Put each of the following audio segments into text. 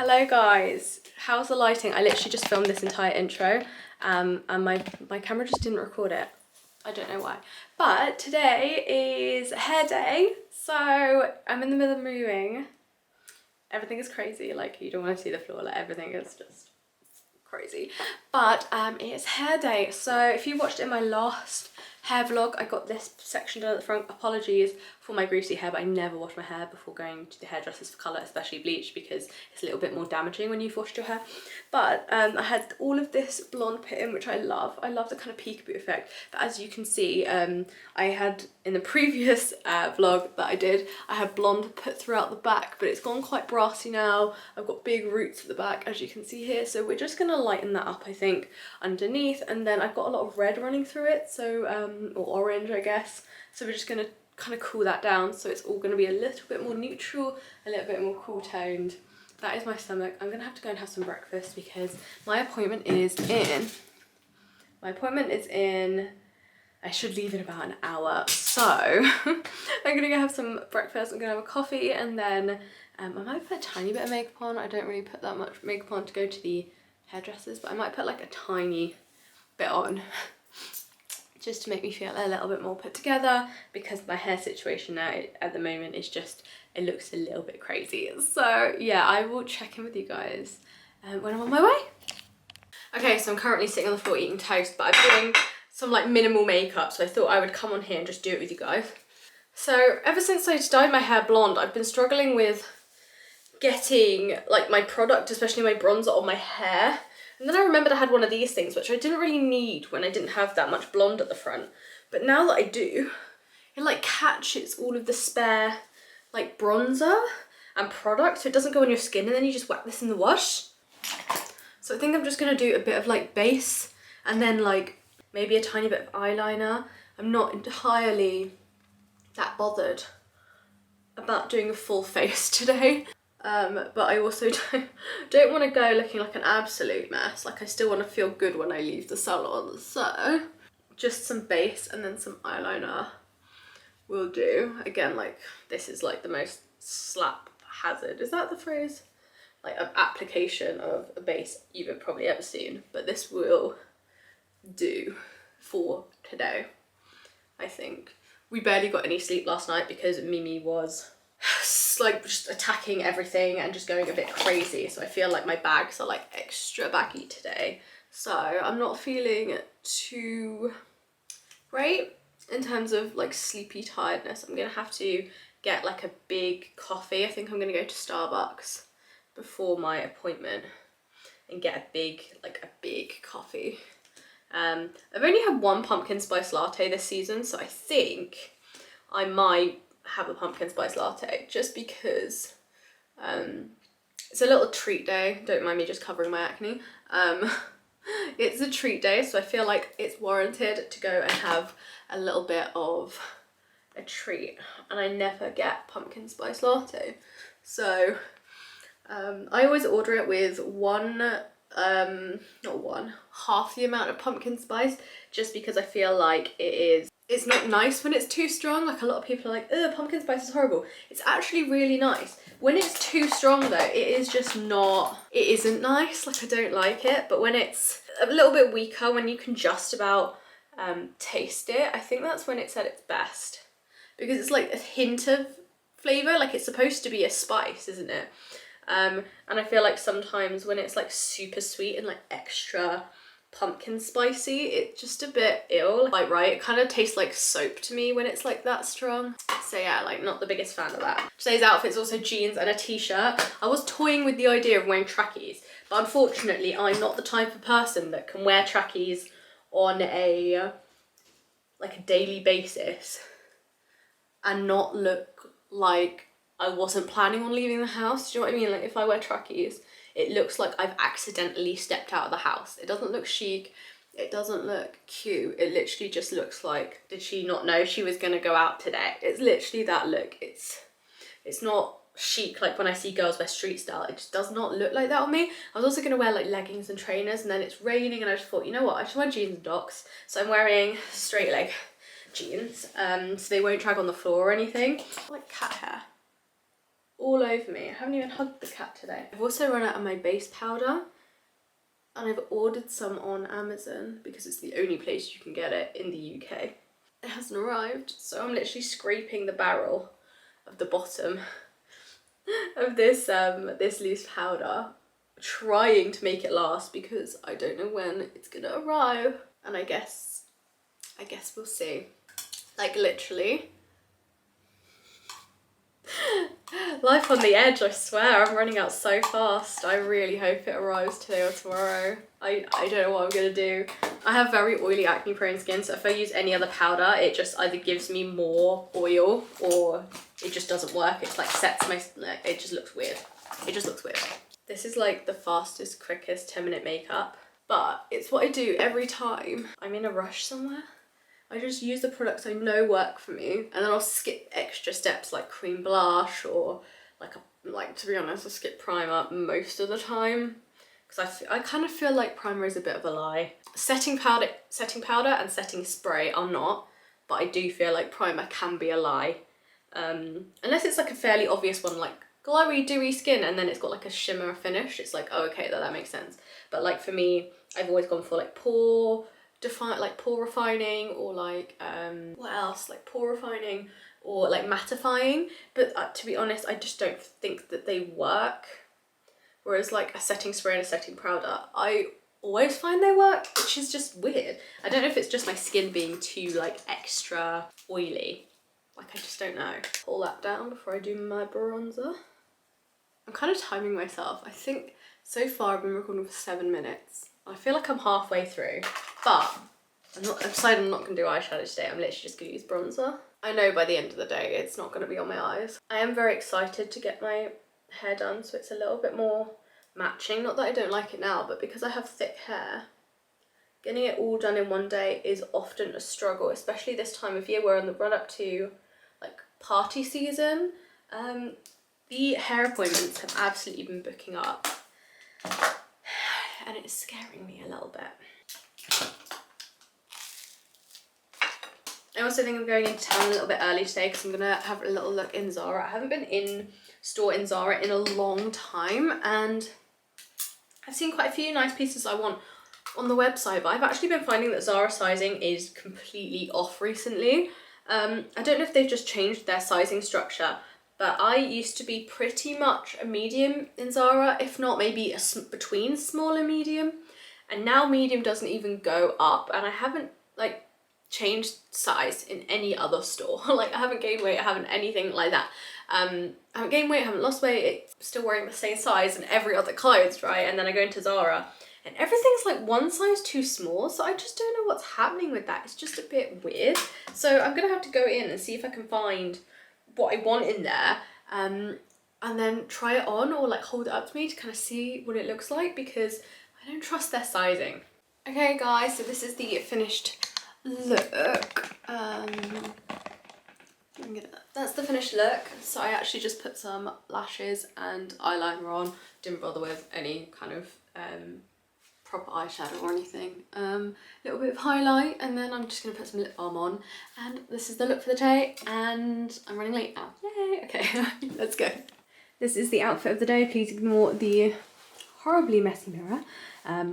Hello guys, how's the lighting? I literally just filmed this entire intro and my camera just didn't record it. I don't know why. But today is hair day, so I'm in the middle of moving. Everything is crazy, like you don't want to see the floor, like everything is just crazy. But it's hair day, so if you watched it in my last hair vlog, I got this section done at the front. Apologies for my greasy hair, but I never wash my hair before going to the hairdressers for colour, especially bleach, because it's a little bit more damaging when you've washed your hair. But I had all of this blonde put in, which I love. I love the kind of peekaboo effect. But as you can see, I had in the previous vlog that I did, I had blonde put throughout the back, but it's gone quite brassy now. I've got big roots at the back, as you can see here. So we're just gonna lighten that up, I think, underneath. And then I've got a lot of red running through it, so or orange, I guess. So we're just gonna kind of cool that down, so it's all gonna be a little bit more neutral, a little bit more cool toned. That is my stomach. I'm gonna have to go and have some breakfast because my appointment is in, I should leave in about an hour. So I'm gonna go have some breakfast. I'm gonna have a coffee and then I might put a tiny bit of makeup on. I don't really put that much makeup on to go to the hairdressers, but I might put like a tiny bit on just to make me feel a little bit more put together, because my hair situation now at the moment is just, it looks a little bit crazy. So yeah, I will check in with you guys when I'm on my way. Okay, so I'm currently sitting on the floor eating toast, but I'm doing some like minimal makeup, so I thought I would come on here and just do it with you guys. So ever since I dyed my hair blonde, I've been struggling with getting like my product, especially my bronzer, on my hair. And then I remembered I had one of these things, which I didn't really need when I didn't have that much blonde at the front. But now that I do, it like catches all of the spare like bronzer and product, so it doesn't go on your skin, and then you just whack this in the wash. So I think I'm just gonna do a bit of like base and then like maybe a tiny bit of eyeliner. I'm not entirely that bothered about doing a full face today. But I also don't want to go looking like an absolute mess. Like I still want to feel good when I leave the salon. So just some base and then some eyeliner will do. Again, like this is like the most slap hazard, is that the phrase? Like an application of a base you've probably ever seen. But this will do for today, I think. We barely got any sleep last night because Mimi was like just attacking everything and just going a bit crazy, so I feel like my bags are like extra baggy today, so I'm not feeling too great in terms of like sleepy tiredness. I'm gonna have to get like a big coffee. I think I'm gonna go to Starbucks before my appointment and get a big coffee. I've only had one pumpkin spice latte this season, so I think I might have a pumpkin spice latte just because it's a little treat day. Don't mind me just covering my acne. It's a treat day, so I feel like it's warranted to go and have a little bit of a treat, and I never get pumpkin spice latte, so I always order it with half the amount of pumpkin spice, just because I feel like it's not nice when it's too strong. Like a lot of people are like, ugh, pumpkin spice is horrible. It's actually really nice. When it's too strong though, it is just not, it isn't nice. Like I don't like it. But when it's a little bit weaker, when you can just about taste it, I think that's when it's at its best. Because it's like a hint of flavour, like it's supposed to be a spice, isn't it? And I feel like sometimes when it's like super sweet and like extra pumpkin spicy, it's just a bit ill. Like right, it kind of tastes like soap to me when it's like that strong. So yeah, like not the biggest fan of that. Today's outfit's also jeans and a t-shirt. I was toying with the idea of wearing trackies, but unfortunately I'm not the type of person that can wear trackies on a daily basis and not look like I wasn't planning on leaving the house. Do you know what I mean? Like if I wear trackies, it looks like I've accidentally stepped out of the house. It doesn't look chic. It doesn't look cute. It literally just looks like, did she not know she was gonna go out today? It's literally that look. It's not chic like when I see girls wear street style. It just does not look like that on me. I was also gonna wear like leggings and trainers, and then it's raining and I just thought, you know what, I should wear jeans and docs. So I'm wearing straight leg jeans, so they won't drag on the floor or anything. Like cat hair. all over me. I haven't even hugged the cat today. I've also run out of my base powder, and I've ordered some on Amazon because it's the only place you can get it in the UK. It hasn't arrived, so I'm literally scraping the barrel of the bottom of this this loose powder, trying to make it last because I don't know when it's gonna arrive, and I guess we'll see. Like, literally life on the edge, I swear. I'm running out so fast. I really hope it arrives today or tomorrow. I don't know what I'm gonna do. I have very oily, acne prone skin, so if I use any other powder, it just either gives me more oil or it just doesn't work. It's like sets my, it just looks weird. It just looks weird. This is like the fastest, quickest 10-minute makeup, but it's what I do every time I'm in a rush somewhere. I just use the products I know work for me, and then I'll skip extra steps like cream blush or like to be honest, I skip primer most of the time because I kind of feel like primer is a bit of a lie. Setting powder and setting spray are not, but I do feel like primer can be a lie. Unless it's like a fairly obvious one, like glowy, dewy skin, and then it's got like a shimmer finish. It's like, oh, okay, that makes sense. But like for me, I've always gone for like pore refining, or like what else, like pore refining or like mattifying, but to be honest, I just don't think that they work. Whereas like a setting spray and a setting powder, I always find they work, which is just weird. I don't know if it's just my skin being too like extra oily, like I just don't know. Pull that down before I do my bronzer. I'm kind of timing myself. I think so far I've been recording for 7 minutes. I feel like I'm halfway through, but I've decided I'm not going to do eyeshadow today. I'm literally just going to use bronzer. I know by the end of the day it's not going to be on my eyes. I am very excited to get my hair done so it's a little bit more matching. Not that I don't like it now, but because I have thick hair, getting it all done in one day is often a struggle, especially this time of year. We're on the run up to like party season. The hair appointments have absolutely been booking up, and it's scaring me a little bit. I also think I'm going into town a little bit early today because I'm gonna have a little look in Zara. I haven't been in store in Zara in a long time, and I've seen quite a few nice pieces I want on the website, but I've actually been finding that Zara sizing is completely off recently. I don't know if they've just changed their sizing structure, but I used to be pretty much a medium in Zara, if not maybe between small and medium, and now medium doesn't even go up, and I haven't like changed size in any other store. Like I haven't gained weight, I haven't anything like that. I haven't gained weight, I haven't lost weight, still wearing the same size in every other clothes, right? And then I go into Zara and everything's like one size too small, so I just don't know what's happening with that. It's just a bit weird. So I'm gonna have to go in and see if I can find what I want in there, and then try it on or like hold it up to me to kind of see what it looks like, because I don't trust their sizing. Okay guys, so this is the finished look. That's the finished look. So I actually just put some lashes and eyeliner on, didn't bother with any kind of proper eyeshadow or anything. Little bit of highlight, and then I'm just gonna put some lip balm on, and this is the look for the day, and I'm running late now. Yay! Okay, let's go. This is the outfit of the day. Please ignore the horribly messy mirror,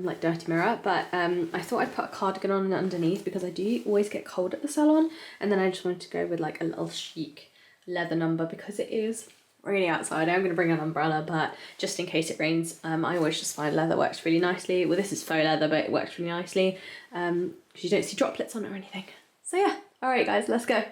like dirty mirror, but I thought I'd put a cardigan on underneath because I do always get cold at the salon, and then I just wanted to go with like a little chic leather number because it is really outside. I'm going to bring an umbrella, but just in case it rains, I always just find leather works really nicely. Well, this is faux leather, but it works really nicely because you don't see droplets on it or anything. So yeah, all right guys, let's go.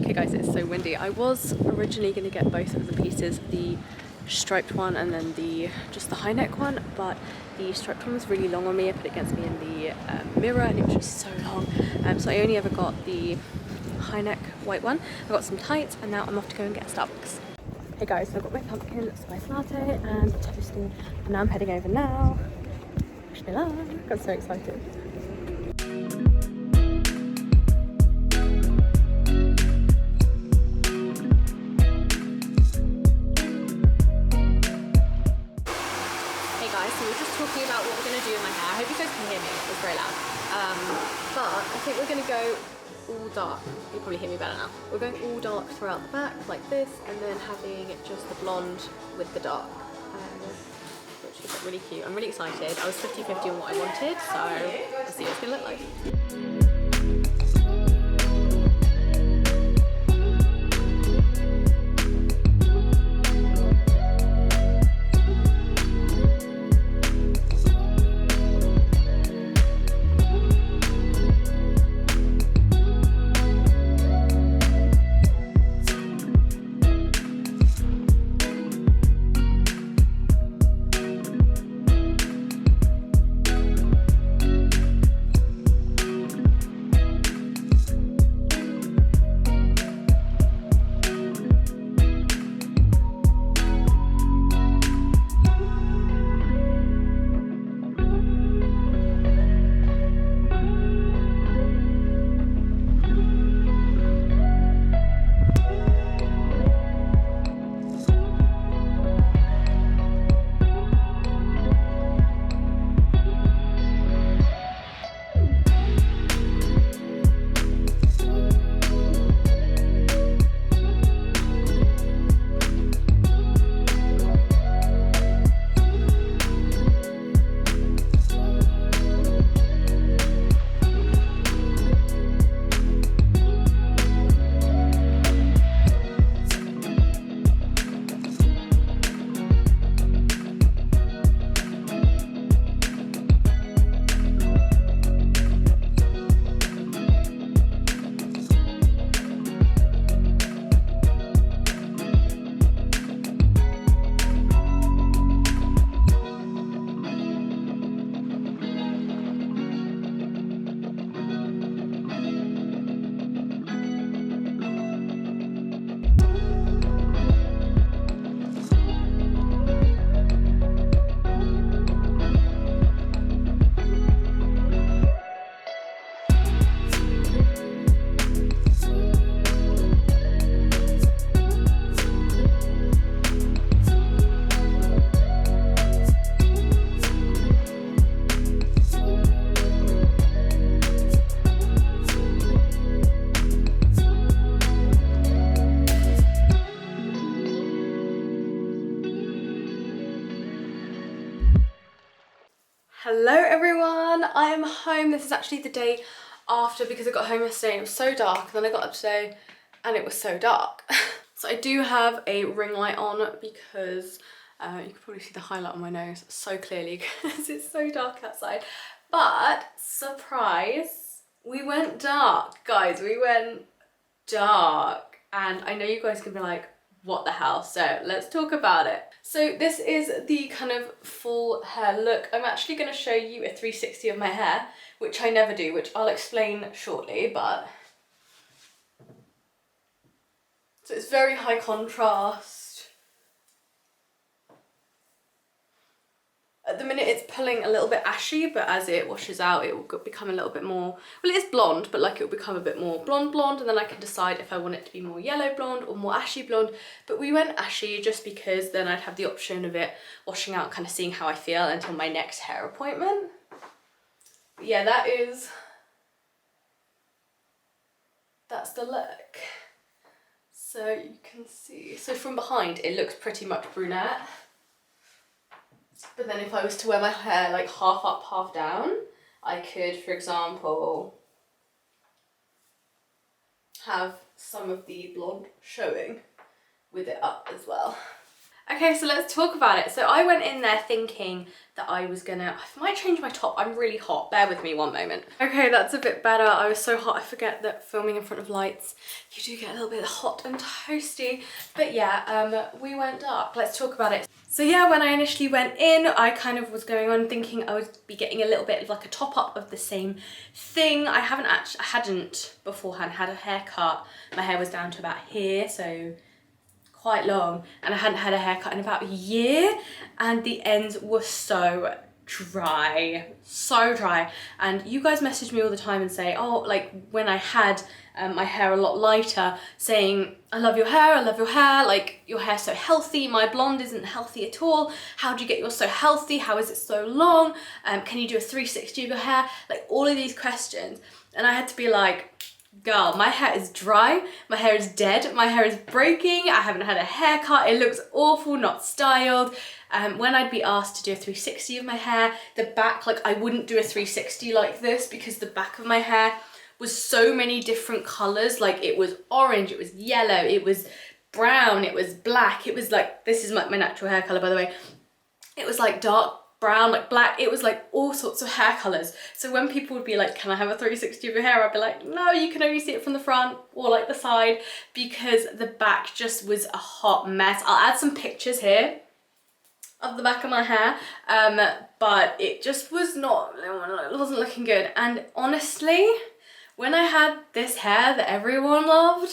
Okay guys, it's so windy. I was originally going to get both of the pieces, the striped one and then just the high neck one, but the striped one was really long on me. I put it against me in the mirror and it was just so long. So I only ever got the high neck white one. I got some tights and now I'm off to go and get Starbucks. Hey guys, so I've got my pumpkin spice latte and toasting, and now I'm heading over now. Wish me luck. I'm so excited. Talking about what we're going to do in my hair. I hope you guys can hear me, it's very loud. But I think we're going to go all dark. You probably hear me better now. We're going all dark throughout the back like this, and then having just the blonde with the dark, which is really cute. I'm really excited. I was 50-50 on what I wanted, so let's see what it's going to look like. Hello everyone, I am home. This is actually the day after because I got home yesterday and it was so dark, and then I got up today and it was so dark. So I do have a ring light on because you can probably see the highlight on my nose so clearly because it's so dark outside. But surprise, we went dark, guys. We went dark, and I know you guys can be like, what the hell? So let's talk about it. So this is the kind of full hair look. I'm actually going to show you a 360 of my hair, which I never do, which I'll explain shortly, but so it's very high contrast. At the minute it's pulling a little bit ashy, but as it washes out it will become a little bit more, well, it is blonde, but like it will become a bit more blonde, and then I can decide if I want it to be more yellow blonde or more ashy blonde. But we went ashy just because then I'd have the option of it washing out, kind of seeing how I feel until my next hair appointment. But yeah, that's the look. So you can see, so from behind it looks pretty much brunette. But then if I was to wear my hair like half up, half down, I could, for example, have some of the blonde showing with it up as well. Okay, so let's talk about it. So I went in there thinking that I might change my top. I'm really hot. Bear with me one moment. Okay, that's a bit better. I was so hot. I forget that filming in front of lights, you do get a little bit hot and toasty. But yeah, we went dark. Let's talk about it. So yeah, when I initially went in, I kind of was going on thinking I would be getting a little bit of like a top up of the same thing. I hadn't beforehand had a haircut. My hair was down to about here, so quite long, and I hadn't had a haircut in about a year, and the ends were so dry, and you guys message me all the time and say, oh, like when I had my hair a lot lighter, saying I love your hair, like your hair's so healthy, my blonde isn't healthy at all, how do you get yours so healthy, how is it so long, can you do a 360 of your hair, like all of these questions. And I had to be like, girl, my hair is dry, my hair is dead, my hair is breaking, I haven't had a haircut, it looks awful, not styled. When I'd be asked to do a 360 of my hair, the back, like I wouldn't do a 360 like this because the back of my hair was so many different colours, like it was orange, it was yellow, it was brown, it was black, it was like, this is my natural hair colour by the way, it was like dark brown, like black, it was like all sorts of hair colours. So when people would be like, can I have a 360 of your hair? I'd be like, no, you can only see it from the front or like the side, because the back just was a hot mess. I'll add some pictures here of the back of my hair, but it just was not, it wasn't looking good. And honestly, when I had this hair that everyone loved,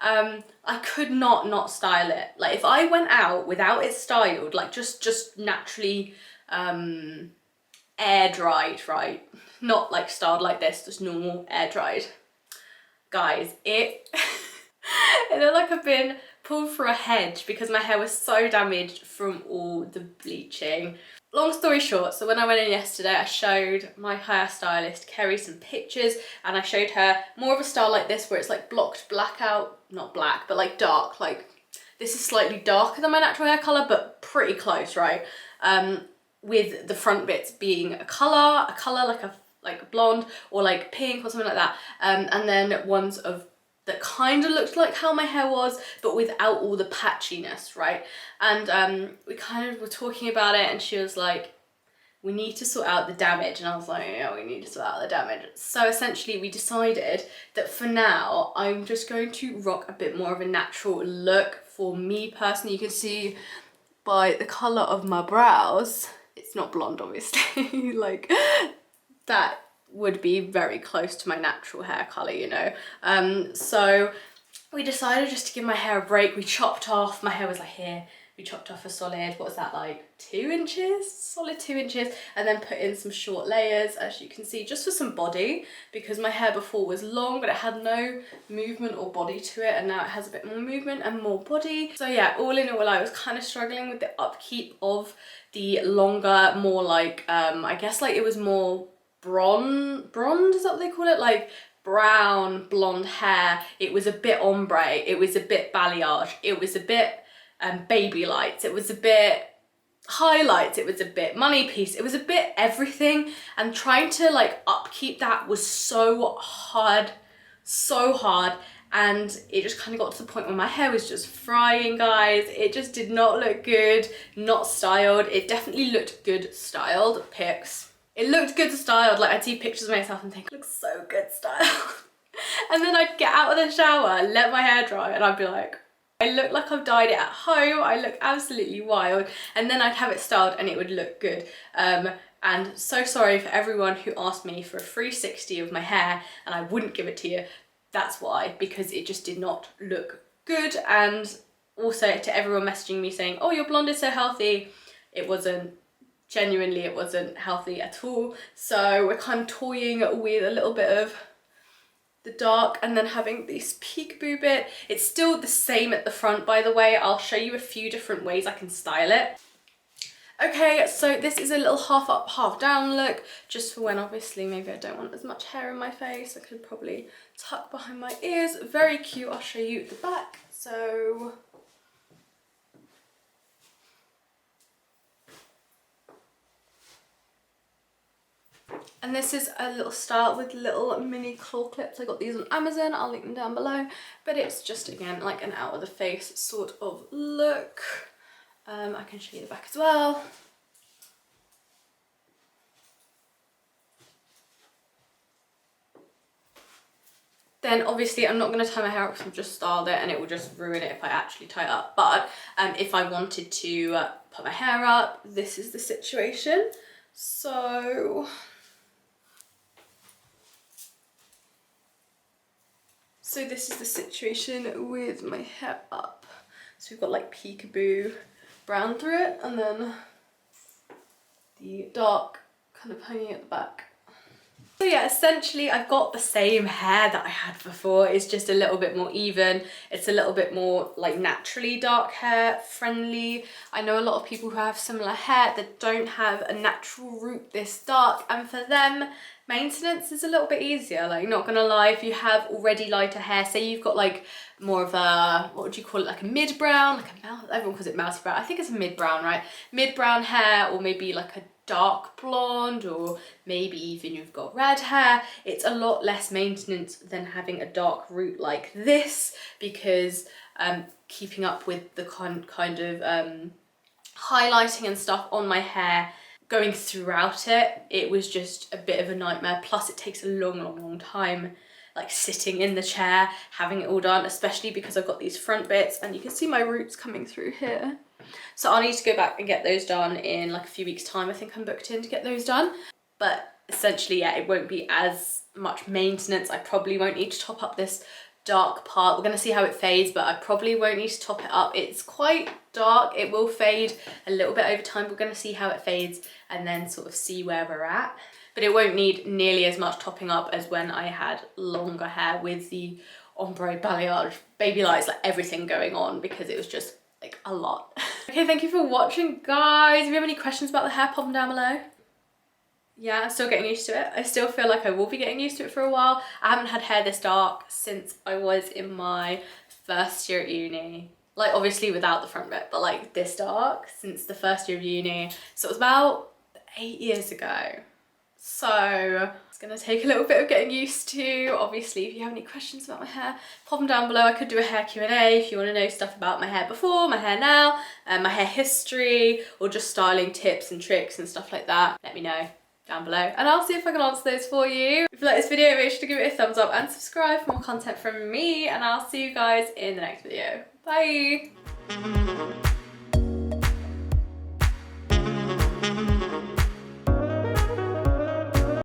I could not style it. Like if I went out without it styled, like just naturally air dried, right? Not like styled like this, just normal air dried. Guys, it looked like I've been pulled through a hedge because my hair was so damaged from all the bleaching. Long story short, so when I went in yesterday, I showed my hairstylist Kerry some pictures, and I showed her more of a style like this where it's like blocked black out, not black, but like dark, like this is slightly darker than my natural hair colour, but pretty close, right? With the front bits being a colour like a blonde or like pink or something like that, and then ones of that kind of looked like how my hair was, but without all the patchiness, right? And we kind of were talking about it, and she was like, we need to sort out the damage, and I was like, yeah, we need to sort out the damage. So essentially we decided that for now I'm just going to rock a bit more of a natural look for me personally. You can see by the colour of my brows, it's not blonde obviously, like that would be very close to my natural hair colour, you know. So we decided just to give my hair a break. We chopped off, my hair was like here, we chopped off a solid, what was that, like 2 inches? Solid 2 inches, and then put in some short layers, as you can see, just for some body, because my hair before was long, but it had no movement or body to it, and now it has a bit more movement and more body. So yeah, all in all, I was kind of struggling with the upkeep of the longer, more like, I guess like it was more blonde, is that what they call it? Like brown blonde hair. It was a bit ombre, it was a bit balayage, it was a bit baby lights, it was a bit highlights, it was a bit money piece, it was a bit everything, and trying to like upkeep that was so hard, and it just kind of got to the point where my hair was just frying, guys. It just did not look good, not styled. It definitely looked good styled, pics. It looked good styled, like I'd see pictures of myself and think, it looks so good styled. And then I'd get out of the shower, let my hair dry, and I'd be like, I look like I've dyed it at home, I look absolutely wild, and then I'd have it styled and it would look good. And so sorry for everyone who asked me for a 360 of my hair and I wouldn't give it to you. That's why, because it just did not look good. And also to everyone messaging me saying, oh, your blonde is so healthy, it wasn't. Genuinely, it wasn't healthy at all. So we're kind of toying with a little bit of the dark and then having this peekaboo bit. It's still the same at the front, by the way. I'll show you a few different ways I can style it. Okay, so this is a little half up, half down look, just for when obviously maybe I don't want as much hair in my face. I could probably tuck behind my ears. Very cute. I'll show you the back. So and this is a little style with little mini claw clips. I got these on Amazon, I'll link them down below. But it's just, again, like an out of the face sort of look. I can show you the back as well. Then obviously I'm not going to tie my hair up because I've just styled it and it will just ruin it if I actually tie it up. But if I wanted to put my hair up, this is the situation. So this is the situation with my hair up. So we've got like peekaboo brown through it and then the dark kind of hanging at the back. So yeah, essentially I've got the same hair that I had before. It's just a little bit more even. It's a little bit more like naturally dark hair friendly. I know a lot of people who have similar hair that don't have a natural root this dark, and for them maintenance is a little bit easier. Like, not gonna lie, if you have already lighter hair, say you've got like more of a, what would you call it, like a mid-brown, like a mouse, everyone calls it mousy brown. I think it's a mid-brown, right? Mid-brown hair, or maybe like a dark blonde, or maybe even you've got red hair, it's a lot less maintenance than having a dark root like this, because keeping up with the kind of highlighting and stuff on my hair going throughout it was just a bit of a nightmare. Plus it takes a long time like sitting in the chair having it all done, especially because I've got these front bits and you can see my roots coming through here. So I'll need to go back and get those done in like a few weeks time. I think I'm booked in to get those done, but essentially, yeah, it won't be as much maintenance. I probably won't need to top up this dark part. We're gonna see how it fades, but I probably won't need to top it up. It's quite dark. It will fade a little bit over time. We're gonna see how it fades and then sort of see where we're at. But it won't need nearly as much topping up as when I had longer hair with the ombre, balayage, baby lights, like everything going on, because it was just like a lot. Okay, thank you for watching, guys. If you have any questions about the hair, pop them down below. Yeah, I'm still getting used to it. I still feel like I will be getting used to it for a while. I haven't had hair this dark since I was in my first year at uni. Like, obviously without the front bit, but like this dark since the first year of uni. So it was about 8 years ago. So it's gonna take a little bit of getting used to. Obviously, if you have any questions about my hair, pop them down below. I could do a hair Q&A if you want to know stuff about my hair before, my hair now, my hair history, or just styling tips and tricks and stuff like that. Let me know down below and I'll see if I can answer those for you. If you like this video, make sure to give it a thumbs up and subscribe for more content from me, and I'll see you guys in the next video. Bye!